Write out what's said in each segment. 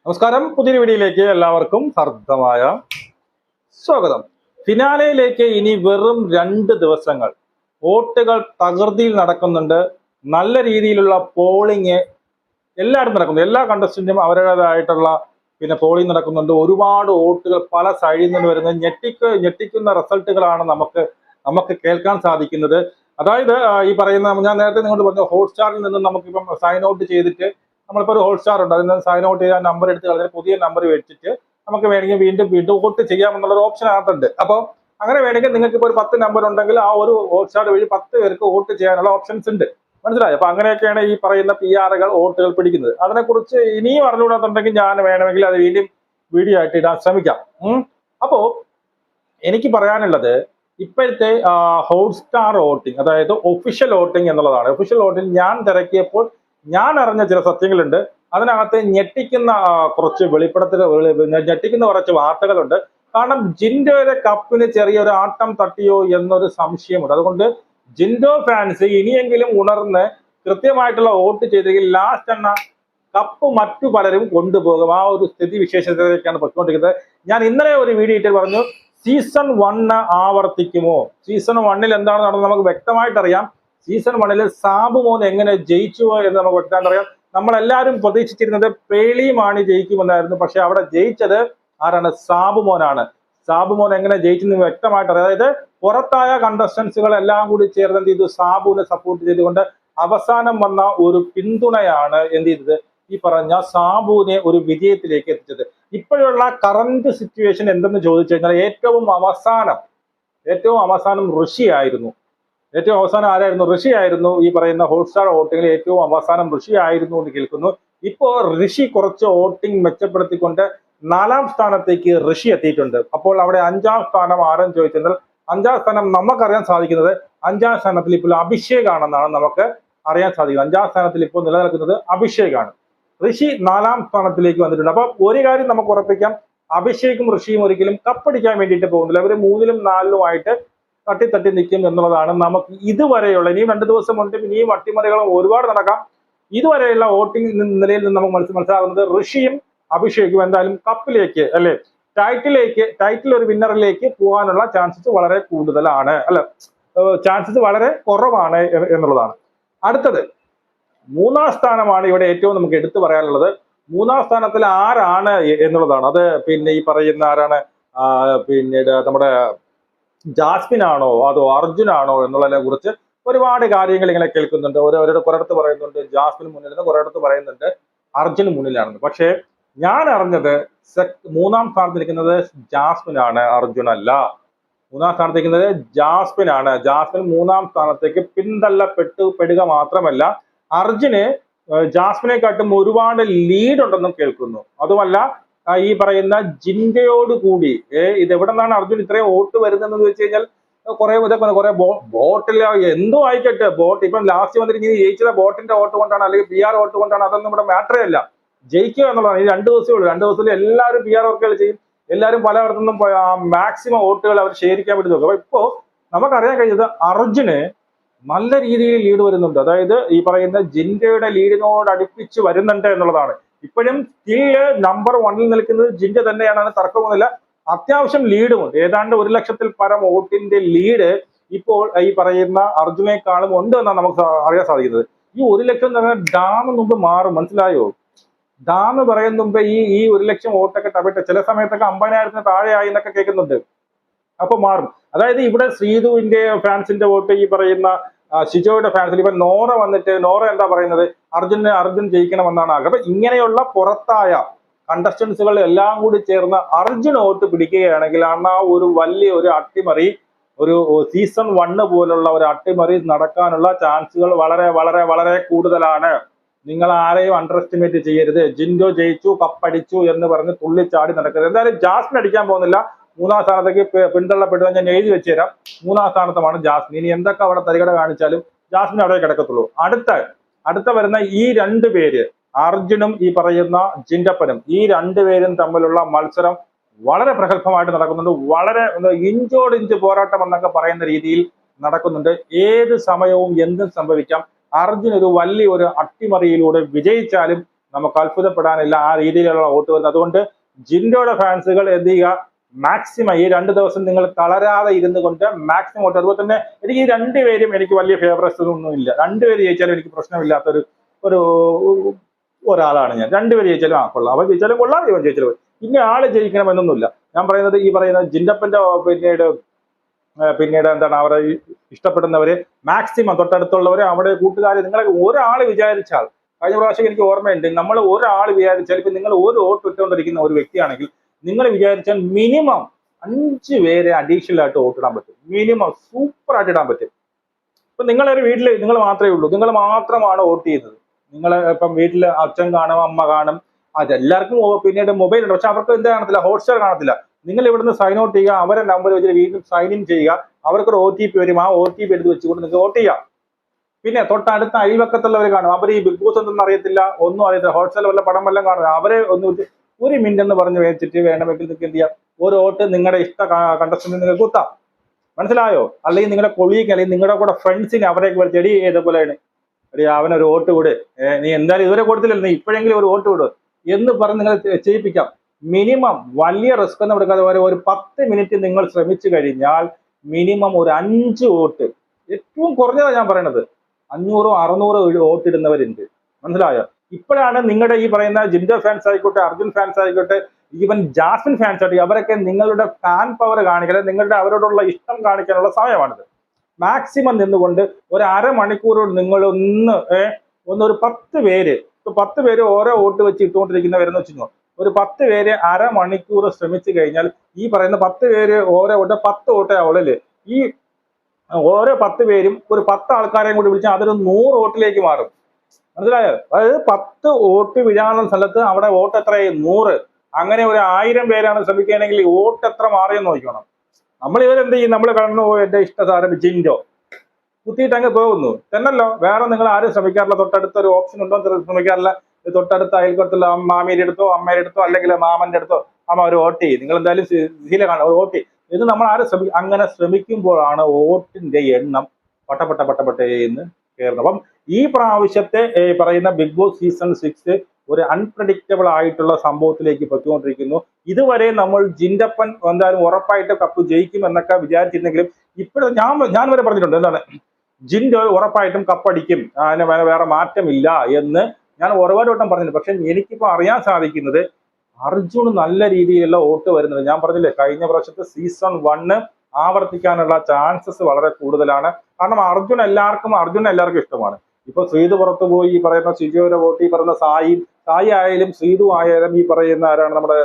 നമസ്കാരം, പുതിയൊരു വീഡിയോയിലേക്ക് എല്ലാവർക്കും ഹർദ്ദമായ സ്വാഗതം. ഫിനാലയിലേക്ക് ഇനി വെറും 2 ദിവസങ്ങൾ. വോട്ടുകൾ തകൃതിയിൽ നടക്കുന്നുണ്ട്. നല്ല രീതിയിലുള്ള പോളിംഗ് എല്ലായിടത്തും നടക്കുന്നു. എല്ലാ കണ്ടസ്റ്റന്റും അവരുടേതായിട്ടുള്ള പോളിംഗ് നടക്കുന്നുണ്ട്. ഒരുപാട് വോട്ടുകൾ പല സൈഡിൽ നിന്ന് വരുന്നത് ഞെട്ടിക്കുന്ന റിസൾട്ടുകളാണ് നമുക്ക് കേൾക്കാൻ സാധിക്കുന്നത്. അതായത് ഈ പറയുന്ന ഞാൻ നേരത്തെ നിങ്ങളോട് പറഞ്ഞു, ഹോട്ട്സ്റ്റാറിൽ നിന്ന് നമുക്കിപ്പം സൈൻ ഔട്ട് ചെയ്തിട്ട് നമ്മളിപ്പോൾ ഒരു ഹോട്ട്സ്റ്റാർ ഉണ്ട്, അതിൽ നിന്ന് സൈൻ ഔട്ട് ചെയ്ത് ആ നമ്പർ എടുത്ത് കളഞ്ഞാൽ പുതിയ നമ്പർ വെച്ചിട്ട് നമുക്ക് വേണമെങ്കിൽ വീണ്ടും വോട്ട് ചെയ്യാമെന്നുള്ളൊരു ഓപ്ഷൻ അകത്തുണ്ട്. അപ്പോൾ അങ്ങനെ വേണമെങ്കിൽ നിങ്ങൾക്ക് ഇപ്പോൾ ഒരു 10 നമ്പർ ഉണ്ടെങ്കിൽ ആ ഒരു ഹോട്ട്സ്റ്റാർ വഴി 10 പേർക്ക് വോട്ട് ചെയ്യാനുള്ള ഓപ്ഷൻസ് ഉണ്ട്. മനസ്സിലായി? അപ്പൊ അങ്ങനെയൊക്കെയാണ് ഈ പറയുന്ന PR വോട്ടുകൾ പിടിക്കുന്നത്. അതിനെക്കുറിച്ച് ഇനിയും അറിഞ്ഞുകൂടാത്തുണ്ടെങ്കിൽ ഞാൻ വേണമെങ്കിൽ അത് വീഡിയോ ആയിട്ട് ഇടാൻ ശ്രമിക്കാം. അപ്പോ എനിക്ക് പറയാനുള്ളത്, ഇപ്പോഴത്തെ ഹോട്ട്സ്റ്റാർ വോട്ടിംഗ്, അതായത് ഒഫീഷ്യൽ വോട്ടിംഗ് എന്നുള്ളതാണ്. ഒഫീഷ്യൽ വോട്ടിംഗ് ഞാൻ തിരക്കിയപ്പോൾ ഞാൻ അറിഞ്ഞ ചില സത്യങ്ങളുണ്ട്. അതിനകത്ത് ഞെട്ടിക്കുന്ന കുറച്ച് വാർത്തകളുണ്ട്. കാരണം ജിൻഡോയുടെ കപ്പിന് ചെറിയൊരു ആട്ടം തട്ടിയോ എന്നൊരു സംശയമുണ്ട്. അതുകൊണ്ട് ജിൻഡോ ഫാൻസ് ഇനിയെങ്കിലും ഉണർന്ന് കൃത്യമായിട്ടുള്ള വോട്ട് ചെയ്തെങ്കിൽ ലാസ്റ്റ് കപ്പ് മറ്റു പലരും കൊണ്ടുപോകും. ആ ഒരു സ്ഥിതി വിശേഷത്തിലേക്കാണ് പൊയ്ക്കൊണ്ടിരിക്കുന്നത്. ഞാൻ ഇന്നലെ ഒരു വീഡിയോ ഇട്ട് പറഞ്ഞു, സീസൺ 1 ആവർത്തിക്കുമോ? സീസൺ 1 എന്താണ് നടന്നത് നമുക്ക് വ്യക്തമായിട്ട് അറിയാം. സീസൺ 1 സാബു മോൻ എങ്ങനെ ജയിച്ചുവോ എന്ന് നമുക്ക് വ്യക്തമായിട്ട് അറിയാം. നമ്മളെല്ലാവരും പ്രതീക്ഷിച്ചിരുന്നത് പേളി മാണി ജയിക്കുമെന്നായിരുന്നു. പക്ഷെ അവിടെ ജയിച്ചത് ആരാണ്? സാബു മോനാണ്. സാബു മോൻ എങ്ങനെ ജയിച്ചെന്ന് വ്യക്തമായിട്ട് അറിയാം. അതായത് പുറത്തായ കണ്ടസ്റ്റൻസുകൾ എല്ലാം കൂടി ചേർന്ന് എന്ത് ചെയ്തു? സാബുവിനെ സപ്പോർട്ട് ചെയ്തുകൊണ്ട് അവസാനം വന്ന ഒരു പിന്തുണയാണ് എന്ത് ചെയ്തത്? ഈ പറഞ്ഞ സാബുവിനെ ഒരു വിജയത്തിലേക്ക് എത്തിച്ചത്. ഇപ്പോഴുള്ള കറന്റ് സിറ്റുവേഷൻ എന്തെന്ന് ചോദിച്ചു കഴിഞ്ഞാൽ ഏറ്റവും അവസാനം ഋഷിയായിരുന്നു. ഏറ്റവും അവസാനം ആരായിരുന്നു? ഋഷിയായിരുന്നു. ഈ പറയുന്ന ഹോട്ട്സ്റ്റാർ വോട്ടിങ്ങിൽ ഏറ്റവും അവസാനം ഋഷിയായിരുന്നു എന്ന് കേൾക്കുന്നു. ഇപ്പോൾ ഋഷി കുറച്ച് വോട്ടിംഗ് മെച്ചപ്പെടുത്തിക്കൊണ്ട് 4ാം സ്ഥാനത്തേക്ക് ഋഷി എത്തിയിട്ടുണ്ട്. അപ്പോൾ അവിടെ 5ാം സ്ഥാനം ആരെന്ന് ചോദിച്ചാൽ 5ാം സ്ഥാനം നമുക്കറിയാൻ സാധിക്കുന്നത് 5ാം സ്ഥാനത്തിൽ ഇപ്പോൾ അഭിഷേക് ആണെന്നാണ് നമുക്ക് അറിയാൻ സാധിക്കുന്നത്. 5ാം സ്ഥാനത്തിൽ ഇപ്പോൾ നിലനിൽക്കുന്നത് അഭിഷേകാണ്. ഋഷി 4ാം സ്ഥാനത്തിലേക്ക് വന്നിട്ടുണ്ട്. അപ്പൊ ഒരു കാര്യം നമുക്ക് ഉറപ്പിക്കാം, അഭിഷേകും ഋഷിയും ഒരിക്കലും കപ്പടിക്കാൻ വേണ്ടിയിട്ട് പോകുന്നില്ല. അവർ 3ലും 4ലുമായിട്ട് തട്ടി നിൽക്കും എന്നുള്ളതാണ് നമുക്ക് ഇതുവരെയുള്ള. ഇനിയും 2 ദിവസമുണ്ട്, ഇനിയും അട്ടിമറികളും ഒരുപാട് നടക്കാം. ഇതുവരെയുള്ള വോട്ടിംഗ് നിലയിൽ നിന്ന് നമുക്ക് മനസ്സിലാകുന്നത് ഋഷിയും അഭിഷേകും എന്തായാലും കപ്പിലേക്ക്, അല്ലെ ടൈറ്റിൽ ഒരു വിന്നറിലേക്ക് പോകാനുള്ള ചാൻസസ് വളരെ കൂടുതലാണ്, ചാൻസസ് വളരെ കുറവാണ് എന്നുള്ളതാണ്. അടുത്തത് 3ാം സ്ഥാനമാണ് ഇവിടെ ഏറ്റവും നമുക്ക് എടുത്തു പറയാനുള്ളത്. 3ാം സ്ഥാനത്തിൽ ആരാണ് എന്നുള്ളതാണ്. അത് ഈ പറയുന്ന ആരാണ്? പിന്നീട് നമ്മുടെ ജാസ്മിൻ ആണോ അതോ അർജുൻ ആണോ എന്നുള്ളതിനെ കുറിച്ച് ഒരുപാട് കാര്യങ്ങൾ ഇങ്ങനെ കേൾക്കുന്നുണ്ട്. ഒരിടത്ത് പറയുന്നുണ്ട് ജാസ്മിൻ മുന്നിലെന്ന്, ഒരിടത്ത് പറയുന്നുണ്ട് അർജുൻ മുന്നിലാണെന്ന്. പക്ഷേ ഞാൻ അറിഞ്ഞത് 3ാം സ്ഥാനത്തിരിക്കുന്നത് ജാസ്മിൻ ആണ്, അർജുൻ അല്ല. 3ാം സ്ഥാനത്തിരിക്കുന്നത് ജാസ്മിൻ ആണ്. ജാസ്മിൻ 3ാം സ്ഥാനത്തേക്ക് പിന്തള്ളപ്പെടുക മാത്രമല്ല, അർജുന് ജാസ്മിനെക്കാട്ടും ഒരുപാട് ലീഡ് ഉണ്ടെന്നും കേൾക്കുന്നു. അതുമല്ല, ഈ പറയുന്ന ജിൻഡയോട് കൂടി ഇത് എവിടെ നിന്നാണ് അർജുൻ ഇത്രയും വോട്ട് വരുന്നതെന്ന് വെച്ച് കഴിഞ്ഞാൽ കുറെ ബോട്ടിൽ എന്തോ ആയിക്കട്ടെ, ബോട്ട് ഇപ്പം ലാസ്റ്റ് വന്നിട്ട് ഇനി ജയിച്ചത് ബോട്ടിന്റെ വോട്ട് കൊണ്ടാണ് അല്ലെങ്കിൽ PR വോട്ട് കൊണ്ടാണ്, അതൊന്നും ഇവിടെ മാറ്ററേ അല്ല. ജയിക്കുക എന്നുള്ളതാണ്. ഈ 2 ദിവസമേ ഉള്ളൂ. 2 ദിവസത്തിൽ എല്ലാവരും PR വർക്കുകൾ ചെയ്യും. എല്ലാവരും പലയിടത്തു നിന്നും മാക്സിമം വോട്ടുകൾ അവർ ശേഖരിക്കാൻ വേണ്ടി നോക്കും. അപ്പൊ ഇപ്പോ നമുക്കറിയാൻ കഴിഞ്ഞത് അർജുന് നല്ല രീതിയിൽ ലീഡ് വരുന്നുണ്ട്. അതായത് ഈ പറയുന്ന ജിൻഡയുടെ ലീഡിനോട് അടുപ്പിച്ച് വരുന്നുണ്ട് എന്നുള്ളതാണ്. ഇപ്പോഴും സ്റ്റിൽ നമ്പർ 1ൽ നിൽക്കുന്നത് ജിൻഡ തന്നെയാണ്, തർക്കമൊന്നുമില്ല. അത്യാവശ്യം ലീഡുമുണ്ട്. ഏതാണ്ട് 1 ലക്ഷത്തിൽ പരം വോട്ടിന്റെ ലീഡ് ഇപ്പോൾ ഈ പറയുന്ന അർജുനേക്കാളും ഉണ്ട് എന്നാണ് നമുക്ക് അറിയാൻ സാധിക്കുന്നത്. ഈ 1 ലക്ഷം എന്ന് പറഞ്ഞാൽ ഡാം മുമ്പ് മാറും, മനസ്സിലായോ? ഡാം പറയുന്ന മുമ്പ് ഈ 1 ലക്ഷം വോട്ടൊക്കെ തവിട്ട് ചില സമയത്തൊക്കെ 50,000-ന് താഴെയായി എന്നൊക്കെ കേൾക്കുന്നുണ്ട്. അപ്പൊ മാറും. അതായത് ഇവിടെ ശ്രീധുവിന്റെ ഫാൻസിന്റെ വോട്ട്, ഈ പറയുന്ന ഷിജോയുടെ ഫാൻസിൽ ഇപ്പൊ നോറ വന്നിട്ട് നോറ എന്താ പറയുന്നത്? അർജുൻ ജയിക്കണമെന്നാണ് ആഗ്രഹം. അപ്പൊ ഇങ്ങനെയുള്ള പുറത്തായ കണ്ടസ്റ്റൻസുകൾ എല്ലാം കൂടി ചേർന്ന് അർജുൻ വോട്ട് പിടിക്കുകയാണെങ്കിൽ ഒരു വലിയ ഒരു അട്ടിമറി, ഒരു സീസൺ 1 പോലുള്ള ഒരു അട്ടിമറി നടക്കാനുള്ള ചാൻസുകൾ വളരെ വളരെ വളരെ കൂടുതലാണ്. നിങ്ങൾ ആരെയും അണ്ടർ എസ്റ്റിമേറ്റ് ചെയ്യരുത്. ജിൻഡോ ജയിച്ചു, കപ്പടിച്ചു എന്ന് പറഞ്ഞ് തുള്ളിച്ചാടി നടക്കരുത്. എന്തായാലും ജാസ്മിൻ അടിക്കാൻ പോകുന്നില്ല. 3ാം സ്ഥാനത്തേക്ക് പിന്തള്ളപ്പെടുക ഞാൻ എഴുതി വെച്ചുതരാം. 3ാം സ്ഥാനത്താണ് ജാസ്മിൻ. ഇനി എന്തൊക്കെ അവിടെ തരികട കാണിച്ചാലും ജാസ്മിൻ അവിടെ കിടക്കത്തുള്ളൂ. അടുത്ത വരുന്ന ഈ 2 പേര്, അർജുനും ഈ പറയുന്ന ജിൻഡപ്പനും, ഈ 2 പേരും തമ്മിലുള്ള മത്സരം വളരെ പ്രഗത്ഭമായിട്ട് നടക്കുന്നുണ്ട്. വളരെ ഇഞ്ചോടിഞ്ച് പോരാട്ടം എന്നൊക്കെ പറയുന്ന രീതിയിൽ നടക്കുന്നുണ്ട്. ഏത് സമയവും എന്തും സംഭവിക്കാം. അർജുൻ ഒരു വലിയൊരു അട്ടിമറിയിലൂടെ വിജയിച്ചാലും നമുക്ക് അത്ഭുതപ്പെടാനില്ല ആ രീതിയിലുള്ള വോട്ട് വരുന്നത്. അതുകൊണ്ട് ജിൻഡോയുടെ ഫാൻസുകൾ എന്ത് ചെയ്യുക, മാക്സിമം ഈ 2 ദിവസം നിങ്ങൾ തളരാതെ ഇരുന്നു കൊണ്ട് മാക്സിമം വോട്ട്. അതുപോലെ തന്നെ എനിക്ക് ഈ രണ്ടുപേരും എനിക്ക് വലിയ ഫേവറേഴ്സ് ഒന്നും ഇല്ല. രണ്ടുപേര് ജയിച്ചാലും എനിക്ക് പ്രശ്നമില്ലാത്തൊരു ഒരു ഒരാളാണ് ഞാൻ. രണ്ടുപേര് ജയിച്ചാലും കൊള്ളാം, അവൻ ജയിച്ചാലും കൊള്ളാം, ഇവൻ ജയിച്ചാലും ഇന്ന ആള് ജയിക്കണമെന്നൊന്നുമില്ല. ഞാൻ പറയുന്നത് ഈ പറയുന്ന ജിൻഡപ്പന്റെ പിന്നീട് എന്താണ് അവരെ ഇഷ്ടപ്പെടുന്നവര് മാക്സിമം തൊട്ടടുത്തുള്ളവരെ അവിടെ കൂട്ടുകാരെ നിങ്ങളെ ഒരാൾ വിചാരിച്ചാൽ, കഴിഞ്ഞ പ്രാവശ്യം എനിക്ക് ഓർമ്മയുണ്ട്, നമ്മൾ ഒരാൾ വിചാരിച്ചാൽ ഇപ്പൊ നിങ്ങൾ ഒരു വോട്ട് ഇട്ടുകൊണ്ടിരിക്കുന്ന ഒരു വ്യക്തിയാണെങ്കിൽ നിങ്ങൾ വിചാരിച്ചാൽ മിനിമം 5 പേരെ അഡീഷണൽ ആയിട്ട് വോട്ടിടാൻ പറ്റും. മിനിമം സൂപ്പർ ആയിട്ട് ഇടാൻ പറ്റും. ഇപ്പൊ നിങ്ങളൊരു വീട്ടിൽ നിങ്ങൾ മാത്രമേ ഉള്ളൂ, നിങ്ങൾ മാത്രമാണ് വോട്ട് ചെയ്യുന്നത്. നിങ്ങൾ ഇപ്പം വീട്ടിൽ അച്ഛൻ കാണും, അമ്മ കാണും, അതെല്ലാവർക്കും പിന്നീട് മൊബൈൽ ഉണ്ട്, പക്ഷെ അവർക്ക് എന്ത് കാണത്തില്ല, ഹോട്ട്സ്റ്റാർ കാണത്തില്ല. നിങ്ങൾ ഇവിടുന്ന് സൈൻ ഔട്ട് ചെയ്യുക, അവരെ നമ്പർ വെച്ചിട്ട് വീണ്ടും സൈൻ ഇൻ ചെയ്യുക, അവർക്കൊരു OTP വരും, ആ OTP എടുത്ത് വെച്ചുകൊണ്ട് നിങ്ങൾക്ക് വോട്ട് ചെയ്യാം. പിന്നെ തൊട്ടടുത്ത അയൽവക്കത്തുള്ളവർ കാണും, അവർ ഈ ബിഗ് ബോസ് ഒന്നും അറിയത്തില്ല, ഒന്നും അറിയത്തില്ല, ഹോട്ട്സ്റ്റാർ വല്ല പടം വല്ലതും കാണുക, അവരെ ഒന്ന് ഒരു മിനിറ്റ് എന്ന് പറഞ്ഞ് വെച്ചിട്ട് വേണമെങ്കിൽ നിങ്ങൾക്ക് എന്ത് ചെയ്യാം, ഒരു വോട്ട് നിങ്ങളുടെ ഇഷ്ട കണ്ടസ്റ്റന്റിന് നിങ്ങൾക്ക് കുത്താം. മനസ്സിലായോ? അല്ലെങ്കിൽ നിങ്ങളുടെ കൊളീഗ് അല്ലെങ്കിൽ നിങ്ങളുടെ കൂടെ ഫ്രണ്ട്സിന് അവരെയൊക്കെ വിളിച്ച് എടി ഇതേപോലെയാണ്, എടി അവനൊരു വോട്ട് വിട്, നീ എന്തായാലും ഇതുവരെ കൊടുത്തില്ലല്ലോ, നീ ഇപ്പോഴെങ്കിലും ഒരു വോട്ട് വിടും എന്ന് പറഞ്ഞ് നിങ്ങൾ ചെയ്യിപ്പിക്കാം. മിനിമം വലിയ റിസ്ക് ഒന്നും എടുക്കാതെ ഒരു 10 മിനിറ്റ് നിങ്ങൾ ശ്രമിച്ചു കഴിഞ്ഞാൽ മിനിമം ഒരു 5 വോട്ട്, ഏറ്റവും കുറഞ്ഞതാണ് ഞാൻ പറയണത്, 500-600 വോട്ട് ഇടുന്നവരുണ്ട്. മനസ്സിലായോ? ഇപ്പോഴാണ് നിങ്ങളുടെ ഈ പറയുന്ന ജിൻഡോ ഫാൻസ് ആയിക്കോട്ടെ, അർജുൻ ഫാൻസ് ആയിക്കോട്ടെ, ഈവൻ ജാസ്മിൻ ഫാൻസ് ആയിട്ട് അവരൊക്കെ നിങ്ങളുടെ ഫാൻ പവർ കാണിക്കാൻ, നിങ്ങളുടെ അവരോടുള്ള ഇഷ്ടം കാണിക്കാനുള്ള സമയമാണിത്. മാക്സിമം നിന്നുകൊണ്ട് ഒരു അരമണിക്കൂർ നിങ്ങൾ ഒരു 10 പേര്, 10 പേര് ഓരോ വോട്ട് വെച്ച് ഇട്ടുകൊണ്ടിരിക്കുന്നവരെന്ന് വെച്ചു, ഒരു 10 പേര് അരമണിക്കൂർ ശ്രമിച്ചു കഴിഞ്ഞാൽ ഈ പറയുന്ന 10 പേര് ഓരോ വോട്ട് 10 വോട്ടേ ആവുള്ളൂ. ഈ ഓരോ 10 പേരും ഒരു 10 ആൾക്കാരെയും കൂടി വിളിച്ചാൽ അതൊരു 100 വോട്ടിലേക്ക് മാറും. മനസ്സിലായോ? അതായത് 10 വോട്ട് വീഴാനുള്ള സ്ഥലത്ത് അവിടെ വോട്ട് എത്രയായി? 100. അങ്ങനെ ഒരു 1000 പേരാണ് ശ്രമിക്കുകയാണെങ്കിൽ വോട്ട് എത്ര മാറിയെന്ന് നോക്കണം. നമ്മൾ ഇവരെന്ത് ചെയ്യും, നമ്മൾ കടന്നു പോയി എന്റെ ഇഷ്ടസാരം ജിൻഡോ കുത്തിയിട്ട് അങ്ങ് പോകുന്നു തന്നല്ലോ. വേറെ നിങ്ങൾ ആരും ശ്രമിക്കാറില്ല, തൊട്ടടുത്ത ഒരു ഓപ്ഷൻ ഉണ്ടോ ശ്രമിക്കാറില്ല. തൊട്ടടുത്ത അയൽക്കത്തുള്ള മാമിയുടെ അടുത്തോ അമ്മയുടെ അടുത്തോ അല്ലെങ്കിൽ മാമന്റെ അടുത്തോ അമ്മ ഒരു വോട്ട് ചെയ്യും, നിങ്ങൾ എന്തായാലും ശീല കാണാം വോട്ട് ചെയ്യും. ഇത് നമ്മൾ ആരും അങ്ങനെ ശ്രമിക്കുമ്പോഴാണ് വോട്ടിന്റെ എണ്ണം പട്ടന്ന് കയറുന്നത്. അപ്പം ഈ പ്രാവശ്യത്തെ പറയുന്ന ബിഗ് ബോസ് സീസൺ 6 ഒരു അൺപ്രഡിക്റ്റബിൾ ആയിട്ടുള്ള സംഭവത്തിലേക്ക് പൊയ്ക്കൊണ്ടിരിക്കുന്നു. ഇതുവരെ നമ്മൾ ജിൻഡപ്പൻ എന്തായാലും ഉറപ്പായിട്ട് കപ്പ് ജയിക്കും എന്നൊക്കെ വിചാരിച്ചിരുന്നെങ്കിലും ഇപ്പോഴും ഞാൻ വരെ പറഞ്ഞിട്ടുണ്ട്, എന്താണ്, ജിൻഡോ ഉറപ്പായിട്ടും കപ്പടിക്കും, അതിന് വേറെ മാറ്റമില്ല എന്ന് ഞാൻ ഒരുപാട് വട്ടം പറഞ്ഞിട്ടുണ്ട്. പക്ഷെ എനിക്കിപ്പോ അറിയാൻ സാധിക്കുന്നത് അർജുന് നല്ല രീതിയിലുള്ള വോട്ട് വരുന്നത്. ഞാൻ പറഞ്ഞില്ലേ, കഴിഞ്ഞ പ്രാവശ്യത്തെ സീസൺ 1 ആവർത്തിക്കാനുള്ള ചാൻസസ് വളരെ കൂടുതലാണ്. കാരണം അർജുൻ എല്ലാവർക്കും ഇഷ്ടമാണ്. ഇപ്പൊ ശ്രീതു പുറത്തു പോയി, ഈ പറയുന്ന സിജോയുടെ വോട്ട്, ഈ പറയുന്ന സായി ആയാലും ശ്രീതു ആയാലും, ഈ പറയുന്ന ആരാണ് നമ്മുടെ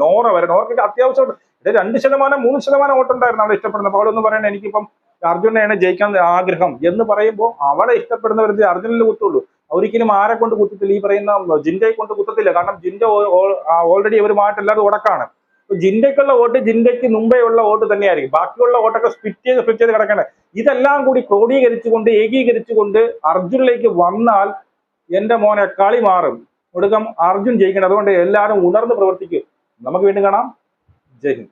നോറ വരെ, നോറയ്ക്ക് അത്യാവശ്യം 2%, 3% വോട്ടുണ്ടായിരുന്നു അവിടെ ഇഷ്ടപ്പെടുന്നത്. അപ്പോൾ അവളൊന്നും പറയണേ എനിക്കിപ്പം അർജുനെയാണ് ജയിക്കാൻ ആഗ്രഹം എന്ന് പറയുമ്പോൾ അവളെ ഇഷ്ടപ്പെടുന്നവർ അർജുനിൽ കുത്തുള്ളൂ. ഒരിക്കലും ആരെ കൊണ്ട് കുത്തത്തില്ല, ഈ പറയുന്ന ജിൻഡയെ കൊണ്ട് കുത്തത്തില്ല. കാരണം ജിൻഡോ ഓൾറെഡി ഇവരുമായിട്ട് എല്ലാവരും ഉടക്കാണ്. ജിൻഡയ്ക്കുള്ള വോട്ട് ജിൻഡയ്ക്ക് മുമ്പേ ഉള്ള വോട്ട് തന്നെയായിരിക്കും. ബാക്കിയുള്ള വോട്ടൊക്കെ സ്പ്ലിറ്റ് ചെയ്ത് കിടക്കണേ. ഇതെല്ലാം കൂടി ക്രോഡീകരിച്ചുകൊണ്ട് ഏകീകരിച്ചുകൊണ്ട് അർജുനിലേക്ക് വന്നാൽ എന്റെ മോനെ കളി മാറും. ഒടുക്കം അർജുൻ ജയിക്കണം. അതുകൊണ്ട് എല്ലാവരും ഉണർന്ന് പ്രവർത്തിക്കും. നമുക്ക് വീണ്ടും കാണാം. ജയ് ഹിന്ദ്.